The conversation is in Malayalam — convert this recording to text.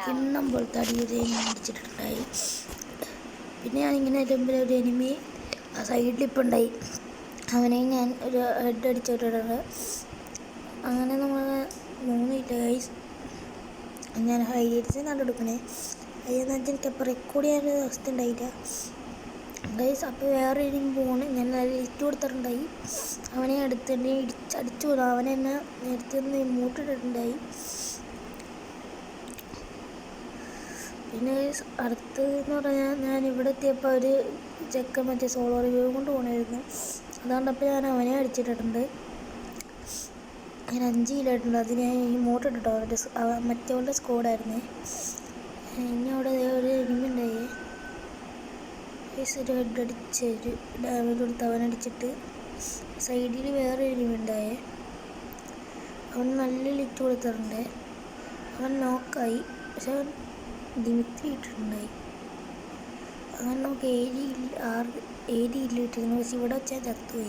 കിണ്ണം പോലത്തെ അടിയൊരു എനിമി അടിച്ചിട്ടുണ്ടായി. പിന്നെ ഞാനിങ്ങനെ വരുമ്പോൾ ഒരു എനിമി ആ സൈഡിലിപ്പോൾ ഉണ്ടായി. അവനെ ഞാൻ ഒരു ഹെഡ് അടിച്ചിട്ടുണ്ട്. അങ്ങനെ നമ്മൾ 3 ഗൈസ്. ഞാൻ ഹൈലൈറ്റ്സ് കണ്ടെടുക്കണേ. അതെന്ന് വെച്ചാൽ എനിക്കപ്പോൾ റെക്കോർഡ് ചെയ്യാനൊരു അവസ്ഥ ഉണ്ടായില്ല ഗൈസ്. അപ്പോൾ വേറെ എനിമി പോകണം. ഞാൻ ലിസ്റ്റ് കൊടുത്തിട്ടുണ്ടായി. അവനെ അടുത്തിട്ട് അടിച്ചു പോകാം. അവനെന്നെ നേരത്തെ ഒന്ന് മൂട്ടിട്ടുണ്ടായി. പിന്നെ അടുത്തതെന്ന് പറഞ്ഞാൽ ഞാൻ ഇവിടെ എത്തിയപ്പോൾ ഒരു ചെക്കൻ മറ്റേ സോളോ റിവ്യൂ കൊണ്ട് പോകണമായിരുന്നു. അതുകൊണ്ടപ്പോൾ ഞാൻ അവനെ അടിച്ചിട്ടുണ്ട്. ഞാൻ 5 കിലോ ഇട്ടുണ്ട്. അത് ഞാൻ ഈ മൂട്ടിട്ടോ മറ്റവളുടെ സ്കോഡായിരുന്നേ. ഇനി അവിടെ ഒരു എനിമി ഉണ്ടായി. ഒരു ഹെഡ് അടിച്ച് ഒരു ഡാമേജ് കൊടുത്ത് അവനടിച്ചിട്ട് സൈഡിൽ വേറെ എനിമി ഉണ്ടായേ. അവൻ നല്ല ലിറ്റ് കൊടുത്തിട്ടുണ്ട്. അവൻ നോക്കായി. പക്ഷെ അവൻ ദിമിത്രി ഇട്ടിട്ടുണ്ടായി. അങ്ങനെ നമുക്ക് 7 ഇല്ല ഇട്ടിരുന്നു. പക്ഷെ ഇവിടെ വെച്ചാൽ ചത്തു.